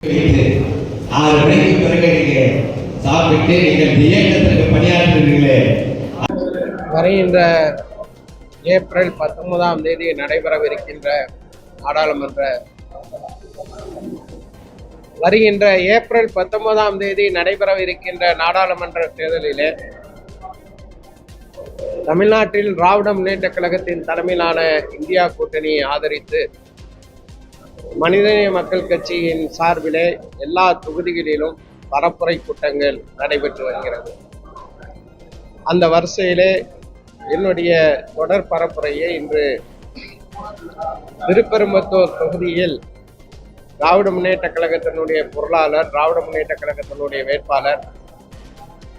6 மணிக்கு பிறகு நீங்க சாப்பிட்டு நீங்கள் இயக்கத்திற்கு பணியாற்றுகிறீர்களே. வருகின்ற ஏப்ரல் 19ஆம் தேதி நடைபெறவிருக்கின்ற நாடாளுமன்ற தேர்தலிலே தமிழ்நாட்டில் திராவிட முன்னேற்ற கழகத்தின் தலைமையிலான இந்தியா கூட்டணியை ஆதரித்து மனிதநேய மக்கள் கட்சியின் சார்பிலே எல்லா தொகுதிகளிலும் பரப்புரை கூட்டங்கள் நடைபெற்று வருகிறது. அந்த வரிசையிலே என்னுடைய தொடர் பரப்புரையை இன்று திருப்பெரும்புத்தூர் தொகுதியில் திராவிட முன்னேற்ற கழகத்தினுடைய பொருளாளர், திராவிட முன்னேற்ற கழகத்தினுடைய வேட்பாளர்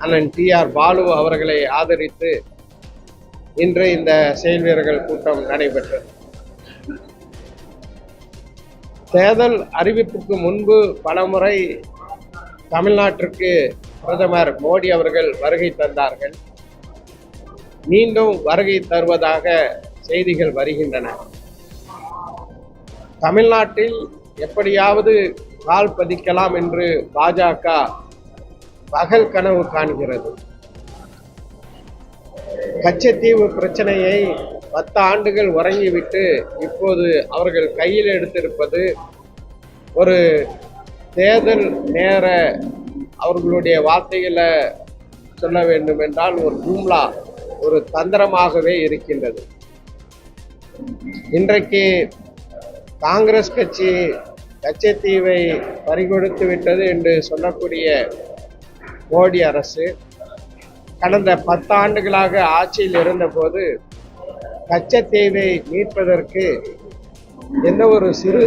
அண்ணன் TR பாலு அவர்களை ஆதரித்து இன்று இந்த செயல் வீரர்கள் கூட்டம் நடைபெற்றது. தேர்தல் அறிவிப்புக்கு முன்பு பலமுறை தமிழ்நாட்டிற்கு பிரதமர் மோடி அவர்கள் வருகை தந்தார்கள். மீண்டும் வருகை தருவதாக செய்திகள் வருகின்றன. தமிழ்நாட்டில் எப்படியாவது கால் பதிக்கலாம் என்று பாஜக பகல் கனவு காண்கிறது. கச்சத்தீவு பிரச்சனையை 10 ஆண்டுகள் உறங்கிவிட்டு இப்போது அவர்கள் கையில் எடுத்திருப்பது ஒரு தேர்தல் நேர, அவர்களுடைய வார்த்தைகளை சொல்ல வேண்டும் என்றால் ஒரு ஜூம்லா, ஒரு தந்திரமாகவே இருக்கின்றது. இன்றைக்கு காங்கிரஸ் கட்சி கச்சத்தீவை பறிகொடுத்து விட்டது என்று சொல்லக்கூடிய மோடி அரசு கடந்த 10 ஆண்டுகளாக ஆட்சியில் இருந்தபோது கச்சத்தீவை மீட்பதற்கு எந்த ஒரு சிறு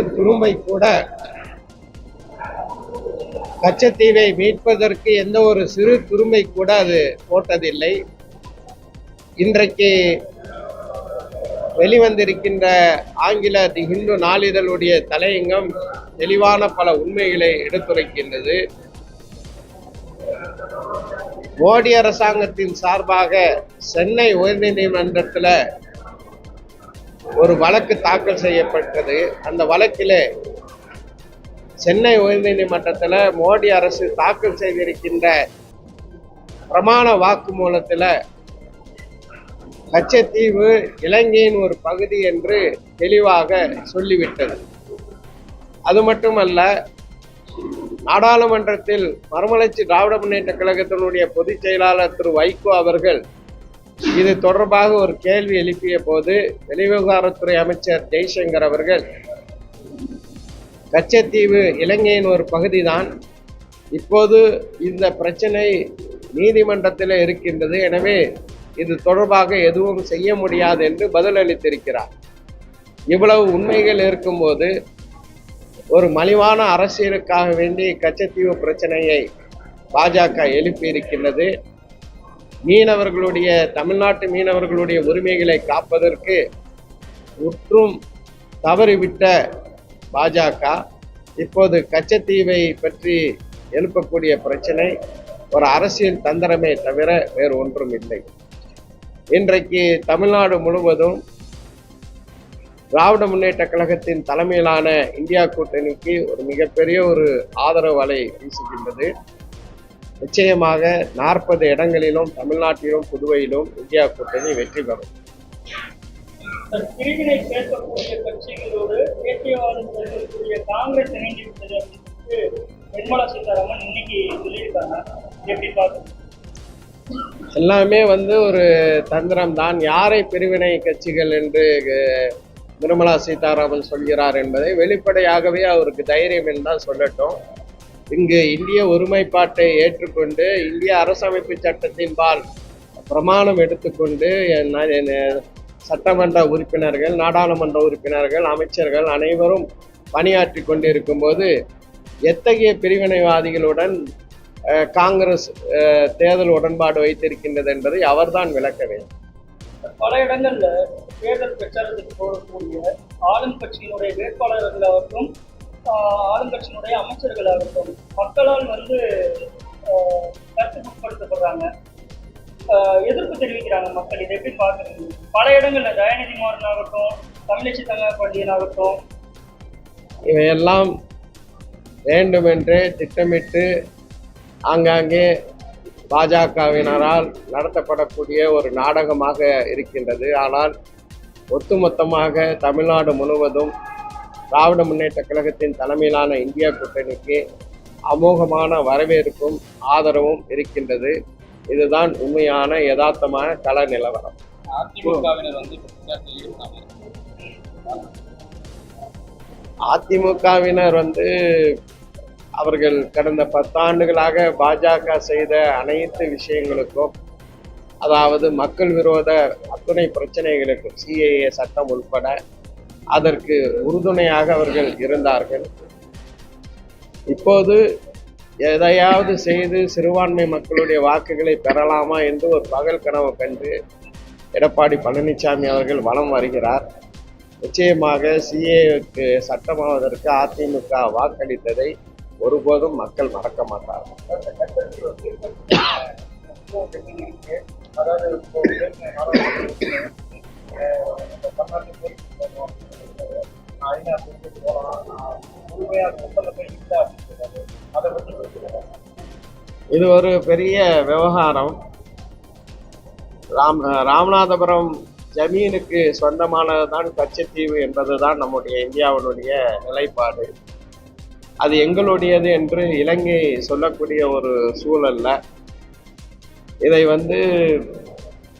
துரும்பை கூட அது போட்டதில்லை. இன்றைக்கு வெளிவந்திருக்கின்ற ஆங்கில தி ஹிந்து நாளிதழுடைய தலையங்கம் தெளிவான பல உண்மைகளை எடுத்துரைக்கின்றது. மோடி அரசாங்கத்தின் சார்பாக சென்னை உயர்நீதிமன்றத்தில் ஒரு வழக்கு தாக்கல் செய்யப்பட்டது. அந்த வழக்கில் சென்னை உயர்நீதிமன்றத்தில் மோடி அரசு தாக்கல் செய்திருக்கின்ற பிரமாண வாக்குமூலத்தில் கச்சத்தீவு இலங்கையின் ஒரு பகுதி என்று தெளிவாக சொல்லிவிட்டது. அது மட்டுமல்ல, நாடாளுமன்றத்தில் மறுமலர்ச்சி திராவிட முன்னேற்ற கழகத்தினுடைய பொதுச் செயலாளர் திரு வைகோ அவர்கள் இது தொடர்பாக ஒரு கேள்வி எழுப்பிய போது வெளிவிவகாரத்துறை அமைச்சர் ஜெய்சங்கர் அவர்கள் கச்சத்தீவு இலங்கையின் ஒரு பகுதிதான், இப்போது இந்த பிரச்சனை நீதிமன்றத்தில் இருக்கின்றது, எனவே இது தொடர்பாக எதுவும் செய்ய முடியாது என்று பதிலளித்திருக்கிறார். இவ்வளவு உண்மைகள் இருக்கும்போது ஒரு மலிவான அரசியலுக்காக வேண்டி கச்சத்தீவு பிரச்சனையை பாஜக எழுப்பி இருக்கின்றது. தமிழ்நாட்டு மீனவர்களுடைய உரிமைகளை காப்பதற்கு முற்றும் தவறிவிட்ட பாஜக இப்போது கச்சத்தீவை பற்றி எழுப்பக்கூடிய பிரச்சனை ஒரு அரசியல் தந்திரமே தவிர வேறு ஒன்றும் இல்லை. இன்றைக்கு தமிழ்நாடு முழுவதும் திராவிட முன்னேற்ற கழகத்தின் தலைமையிலான இந்தியா கூட்டணிக்கு ஒரு மிகப்பெரிய ஒரு ஆதரவு அலை வீசுகின்றது. நிச்சயமாக 40 இடங்களிலும் தமிழ்நாட்டிலும் புதுவையிலும் இந்தியா கூட்டணி வெற்றி பெறும். பிரிவினை பேசக்கூடிய கட்சிகளோடு தேசியவாதம் பேசக்கூடிய காங்கிரஸ் இணைந்துவிட்டது அப்படின்னு நிர்மலா சீதாராமன் இன்னைக்கு சொல்லியிருக்காங்க. எப்படி பார்க்கணும்? எல்லாமே ஒரு தந்திரம் தான். யாரை பிரிவினை கட்சிகள் என்று நிர்மலா சீதாராமன் சொல்கிறார் என்பதை வெளிப்படையாகவே அவருக்கு தைரியம் என்றால் சொல்லட்டும். இங்கு இந்திய ஒருமைப்பாட்டை ஏற்றுக்கொண்டு இந்திய அரசமைப்பு சட்டத்தின்பால் பிரமாணம் எடுத்துக்கொண்டு சட்டமன்ற உறுப்பினர்கள், நாடாளுமன்ற உறுப்பினர்கள், அமைச்சர்கள் அனைவரும் பணியாற்றி கொண்டு இருக்கும்போது எத்தகைய பிரிவினைவாதிகளுடன் காங்கிரஸ் தேர்தல் உடன்பாடு வைத்திருக்கின்றது என்பதை அவர்தான் விளக்க வேண்டும். பல இடங்கள்ல தேர்தல் பிரச்சாரத்துக்கு போகக்கூடிய ஆளும் கட்சியினுடைய வேட்பாளர்களாகட்டும், ஆளுங்கட்சியினுடைய அமைச்சர்களாகட்டும் மக்களால் கருத்துப்படுத்தப்படுறாங்க, எதிர்ப்பு தெரிவிக்கிறாங்க மக்கள். இதை எப்படி பார்க்குறீங்க? பல இடங்கள்ல தயாநிதி மாறன் ஆகட்டும், தமிழச்சி தங்க பாண்டியன் ஆகட்டும், இவையெல்லாம் வேண்டுமென்றே திட்டமிட்டு ஆங்காங்கே பாஜகவினரால் நடத்தப்படக்கூடிய ஒரு நாடகமாக இருக்கின்றது. ஆனால் ஒட்டுமொத்தமாக தமிழ்நாடு முழுவதும் திராவிட முன்னேற்ற கழகத்தின் தலைமையிலான இந்தியா கூட்டணிக்கு அமோகமான வரவேற்பும் ஆதரவும் இருக்கின்றது. இதுதான் உண்மையான யதார்த்தமான கள நிலவரம். அதிமுகவினர் அவர்கள் கடந்த 10 ஆண்டுகளாக பாஜக செய்த அனைத்து விஷயங்களுக்கும், அதாவது மக்கள் விரோத அத்துணை பிரச்சனைகளுக்கும், சிஏஏ சட்டம் உட்பட அதற்கு உறுதுணையாக அவர்கள் இருந்தார்கள். இப்போது எதையாவது செய்து சிறுபான்மை மக்களுடைய வாக்குகளை பெறலாமா என்று ஒரு பகல் கனவு கண்டு எடப்பாடி பழனிசாமி அவர்கள் வலம் வருகிறார். நிச்சயமாக சிஏக்கு சட்டமாவதற்கு அதிமுக வாக்களித்ததை ஒருபோதும் மக்கள் மறக்க மாட்டார்கள். இது ஒரு பெரிய விவகாரம். ராமநாதபுரம் ஜமீனுக்கு சொந்தமானதுதான் கச்சத்தீவு என்பதுதான் நம்முடைய இந்தியாவினுடைய நிலைப்பாடு. அது எங்களுடையது என்று இலங்கை சொல்லக்கூடிய ஒரு சூழல்ல இதை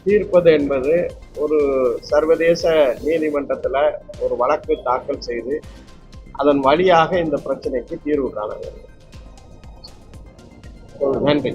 தீர்ப்பது என்பது ஒரு சர்வதேச நீதிமன்றத்தில் ஒரு வழக்கு தாக்கல் செய்து அதன் வழியாக இந்த பிரச்சனைக்கு தீர்வு காண வேண்டும். நன்றி.